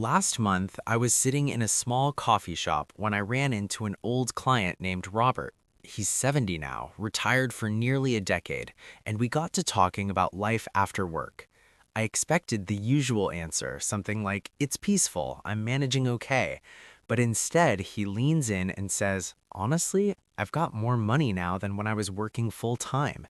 Last month, I was sitting in a small coffee shop when I ran into an old client named Robert. He's 70 now, retired for nearly a decade, and we got to talking about life after work. I expected the usual answer, something like, "It's peaceful, I'm managing okay." But instead, he leans in and says, "Honestly, I've got more money now than when I was working full time."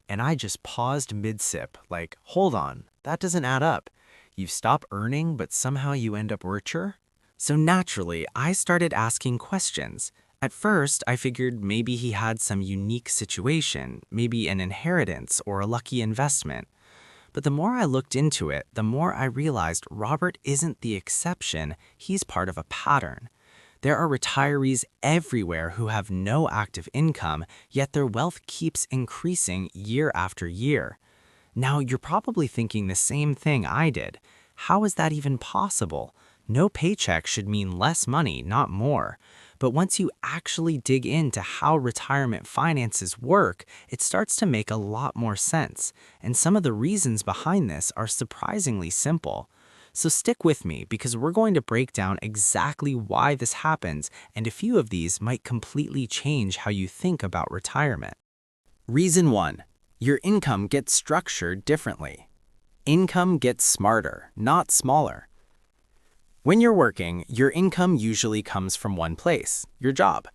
And I just paused mid-sip, like, hold on, that doesn't add up. You stop earning, but somehow you end up richer? So naturally, I started asking questions. At first, I figured maybe he had some unique situation, maybe an inheritance or a lucky investment. But the more I looked into it, the more I realized Robert isn't the exception, he's part of a pattern. There are retirees everywhere who have no active income, yet their wealth keeps increasing year after year. Now, you're probably thinking the same thing I did. How is that even possible? No paycheck should mean less money, not more. But once you actually dig into how retirement finances work, it starts to make a lot more sense. And some of the reasons behind this are surprisingly simple. So stick with me because we're going to break down exactly why this happens, and a few of these might completely change how you think about retirement. Reason 1. Your income gets structured differently. Income gets smarter, not smaller. When you're working, your income usually comes from one place, your job.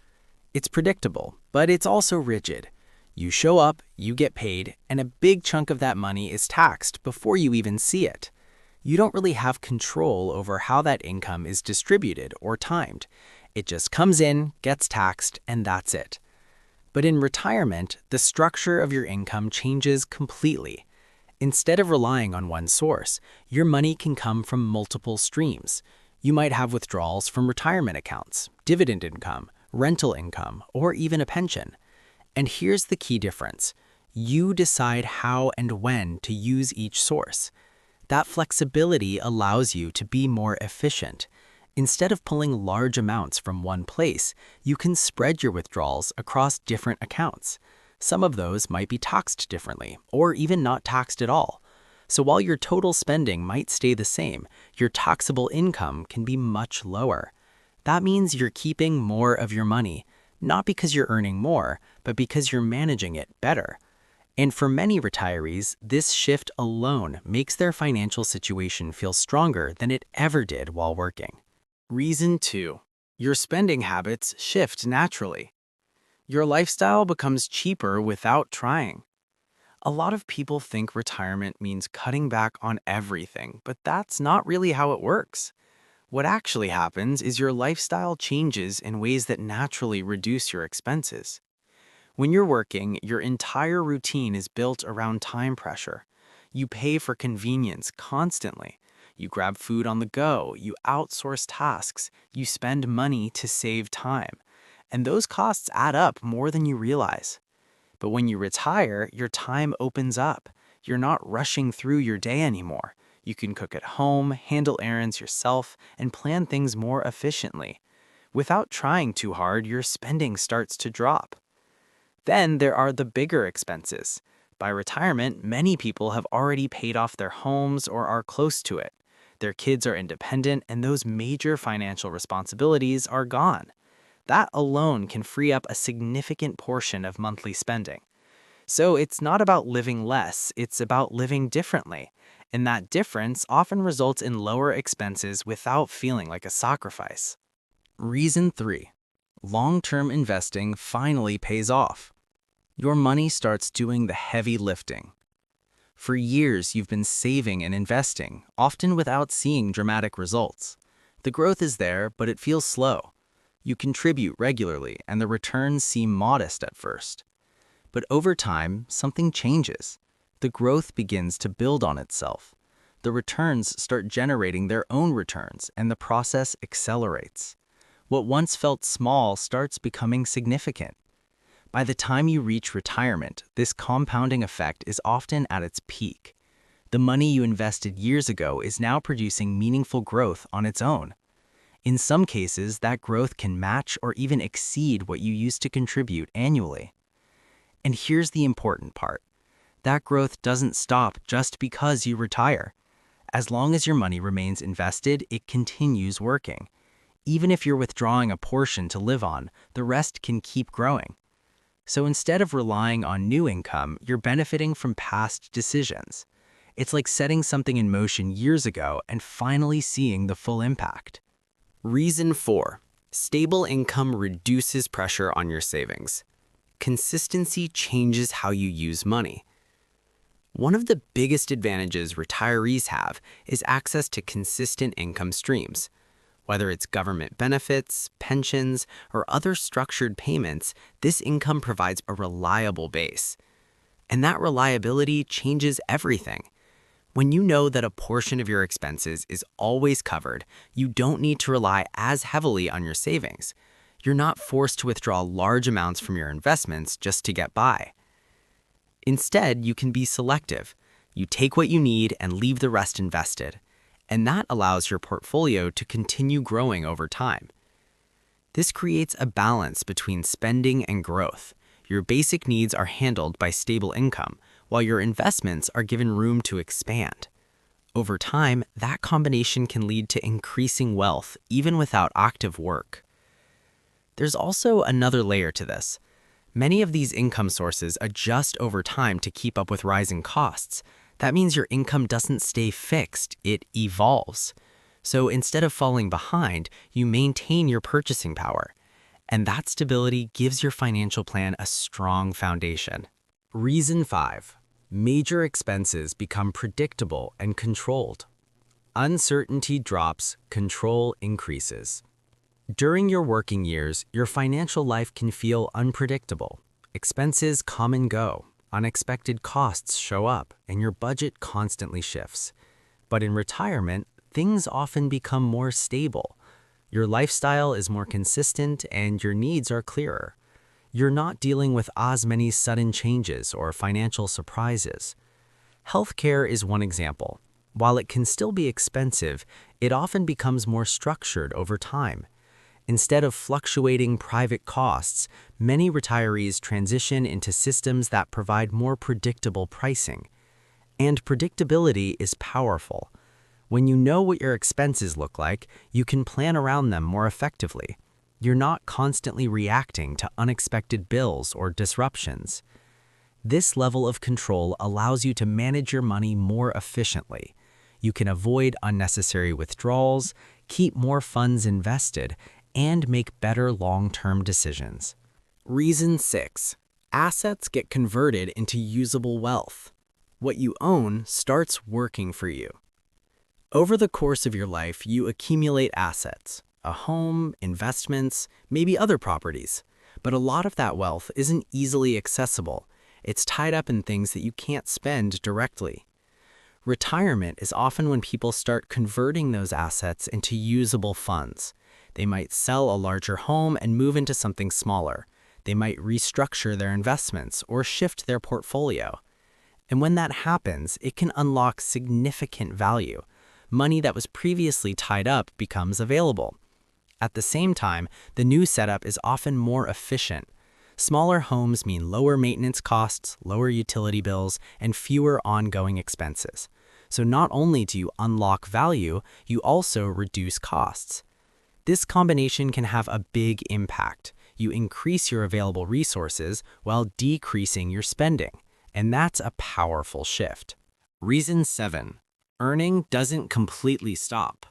It's predictable, but it's also rigid. You show up, you get paid, and a big chunk of that money is taxed before you even see it. You don't really have control over how that income is distributed or timed. It just comes in, gets taxed, and that's it. But in retirement, the structure of your income changes completely. Instead of relying on one source, your money can come from multiple streams. You might have withdrawals from retirement accounts, dividend income, rental income, or even a pension. And here's the key difference. You decide how and when to use each source. That flexibility allows you to be more efficient. Instead of pulling large amounts from one place, you can spread your withdrawals across different accounts. Some of those might be taxed differently, or even not taxed at all. So while your total spending might stay the same, your taxable income can be much lower. That means you're keeping more of your money, not because you're earning more, but because you're managing it better. And for many retirees, this shift alone makes their financial situation feel stronger than it ever did while working. Reason 2. Your spending habits shift naturally. Your lifestyle becomes cheaper without trying. A lot of people think retirement means cutting back on everything, but that's not really how it works. What actually happens is your lifestyle changes in ways that naturally reduce your expenses. When you're working, your entire routine is built around time pressure. You pay for convenience constantly. You grab food on the go, you outsource tasks, you spend money to save time. And those costs add up more than you realize. But when you retire, your time opens up. You're not rushing through your day anymore. You can cook at home, handle errands yourself, and plan things more efficiently. Without trying too hard, your spending starts to drop. Then there are the bigger expenses. By retirement, many people have already paid off their homes or are close to it. Their kids are independent, and those major financial responsibilities are gone. That alone can free up a significant portion of monthly spending. So it's not about living less, it's about living differently. And that difference often results in lower expenses without feeling like a sacrifice. Reason 3. Long-term investing finally pays off. Your money starts doing the heavy lifting. For years, you've been saving and investing, often without seeing dramatic results. The growth is there, but it feels slow. You contribute regularly, and the returns seem modest at first. But over time, something changes. The growth begins to build on itself. The returns start generating their own returns, and the process accelerates. What once felt small starts becoming significant. By the time you reach retirement, this compounding effect is often at its peak. The money you invested years ago is now producing meaningful growth on its own. In some cases, that growth can match or even exceed what you used to contribute annually. And here's the important part. That growth doesn't stop just because you retire. As long as your money remains invested, it continues working. Even if you're withdrawing a portion to live on, the rest can keep growing. So instead of relying on new income, you're benefiting from past decisions. It's like setting something in motion years ago and finally seeing the full impact. Reason 4. Stable income reduces pressure on your savings. Consistency changes how you use money. One of the biggest advantages retirees have is access to consistent income streams. Whether it's government benefits, pensions, or other structured payments, this income provides a reliable base. And that reliability changes everything. When you know that a portion of your expenses is always covered, you don't need to rely as heavily on your savings. You're not forced to withdraw large amounts from your investments just to get by. Instead, you can be selective. You take what you need and leave the rest invested. And that allows your portfolio to continue growing over time. This creates a balance between spending and growth. Your basic needs are handled by stable income, while your investments are given room to expand. Over time, that combination can lead to increasing wealth even without active work. There's also another layer to this. Many of these income sources adjust over time to keep up with rising costs. That means your income doesn't stay fixed, it evolves. So instead of falling behind, you maintain your purchasing power. And that stability gives your financial plan a strong foundation. Reason 5. Major expenses become predictable and controlled. Uncertainty drops, control increases. During your working years, your financial life can feel unpredictable. Expenses come and go. Unexpected costs show up, and your budget constantly shifts. But in retirement, things often become more stable. Your lifestyle is more consistent, and your needs are clearer. You're not dealing with as many sudden changes or financial surprises. Healthcare is one example. While it can still be expensive, it often becomes more structured over time. Instead of fluctuating private costs, many retirees transition into systems that provide more predictable pricing. And predictability is powerful. When you know what your expenses look like, you can plan around them more effectively. You're not constantly reacting to unexpected bills or disruptions. This level of control allows you to manage your money more efficiently. You can avoid unnecessary withdrawals, keep more funds invested, and make better long-term decisions. Reason 6. Assets get converted into usable wealth. What you own starts working for you. Over the course of your life, you accumulate assets, a home, investments, maybe other properties. But a lot of that wealth isn't easily accessible. It's tied up in things that you can't spend directly. Retirement is often when people start converting those assets into usable funds. They might sell a larger home and move into something smaller. They might restructure their investments or shift their portfolio. And when that happens, it can unlock significant value. Money that was previously tied up becomes available. At the same time, the new setup is often more efficient. Smaller homes mean lower maintenance costs, lower utility bills, and fewer ongoing expenses. So not only do you unlock value, you also reduce costs. This combination can have a big impact. You increase your available resources while decreasing your spending, and that's a powerful shift. Reason 7. Earning doesn't completely stop.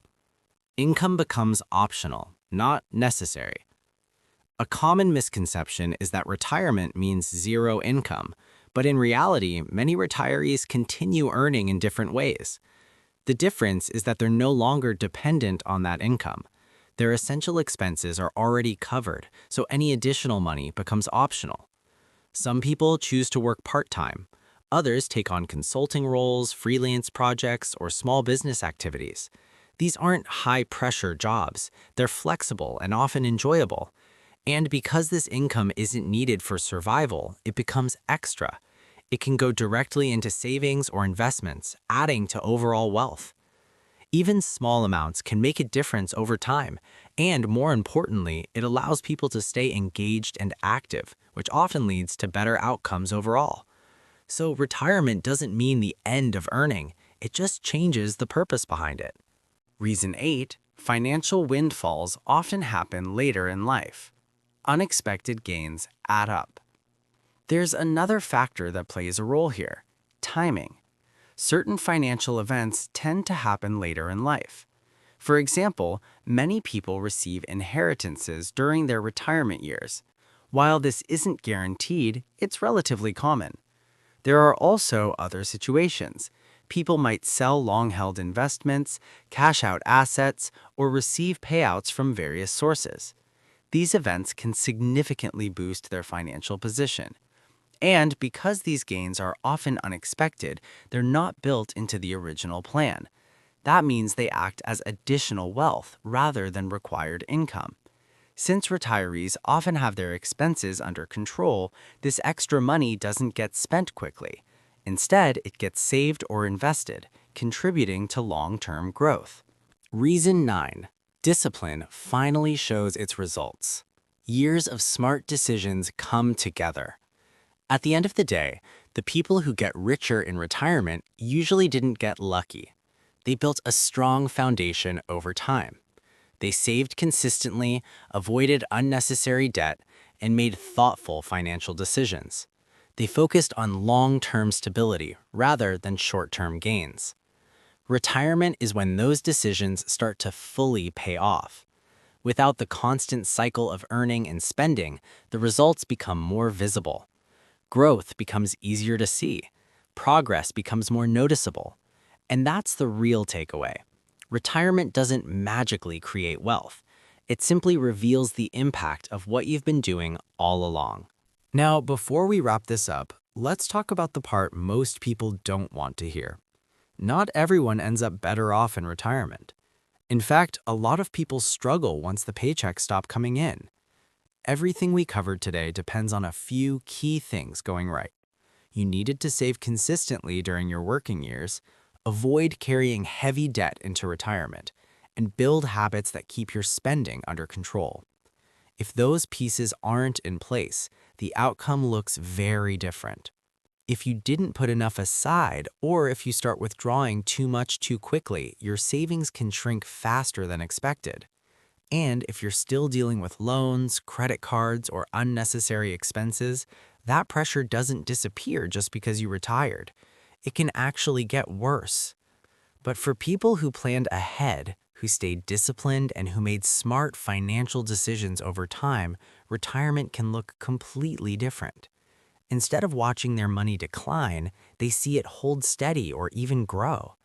Income becomes optional, not necessary. A common misconception is that retirement means zero income, but in reality, many retirees continue earning in different ways. The difference is that they're no longer dependent on that income. Their essential expenses are already covered, so any additional money becomes optional. Some people choose to work part-time. Others take on consulting roles, freelance projects, or small business activities. These aren't high-pressure jobs. They're flexible and often enjoyable. And because this income isn't needed for survival, it becomes extra. It can go directly into savings or investments, adding to overall wealth. Even small amounts can make a difference over time, and more importantly, it allows people to stay engaged and active, which often leads to better outcomes overall. So retirement doesn't mean the end of earning, It just changes the purpose behind it. Reason 8, financial windfalls often happen later in life. Unexpected gains add up. There's another factor that plays a role here: timing. Certain financial events tend to happen later in life. For example, many people receive inheritances during their retirement years. While this isn't guaranteed, it's relatively common. There are also other situations. People might sell long-held investments, cash out assets, or receive payouts from various sources. These events can significantly boost their financial position. And because these gains are often unexpected, they're not built into the original plan. That means they act as additional wealth rather than required income. Since retirees often have their expenses under control, this extra money doesn't get spent quickly. Instead, it gets saved or invested, contributing to long-term growth. Reason 9. Discipline finally shows its results. Years of smart decisions come together. At the end of the day, the people who get richer in retirement usually didn't get lucky. They built a strong foundation over time. They saved consistently, avoided unnecessary debt, and made thoughtful financial decisions. They focused on long-term stability rather than short-term gains. Retirement is when those decisions start to fully pay off. Without the constant cycle of earning and spending, the results become more visible. Growth becomes easier to see. Progress becomes more noticeable. And that's the real takeaway. Retirement doesn't magically create wealth. It simply reveals the impact of what you've been doing all along. Now, before we wrap this up, let's talk about the part most people don't want to hear. Not everyone ends up better off in retirement. In fact, a lot of people struggle once the paychecks stop coming in. Everything we covered today depends on a few key things going right. You needed to save consistently during your working years, avoid carrying heavy debt into retirement, and build habits that keep your spending under control. If those pieces aren't in place, the outcome looks very different. If you didn't put enough aside, or if you start withdrawing too much too quickly, your savings can shrink faster than expected. And if you're still dealing with loans, credit cards, or unnecessary expenses, that pressure doesn't disappear just because you retired. It can actually get worse. But for people who planned ahead, who stayed disciplined, and who made smart financial decisions over time, retirement can look completely different. Instead of watching their money decline, they see it hold steady or even grow.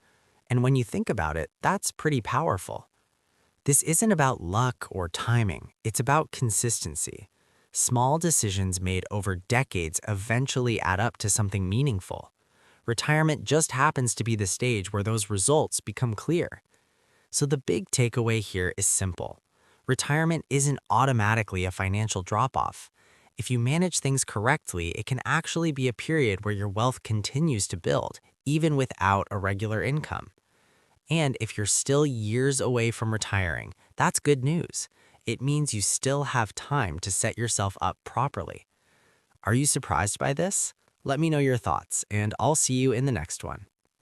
And when you think about it, that's pretty powerful. This isn't about luck or timing, it's about consistency. Small decisions made over decades eventually add up to something meaningful. Retirement just happens to be the stage where those results become clear. So the big takeaway here is simple. Retirement isn't automatically a financial drop-off. If you manage things correctly, it can actually be a period where your wealth continues to build, even without a regular income. And if you're still years away from retiring, that's good news. It means you still have time to set yourself up properly. Are you surprised by this? Let me know your thoughts, and I'll see you in the next one.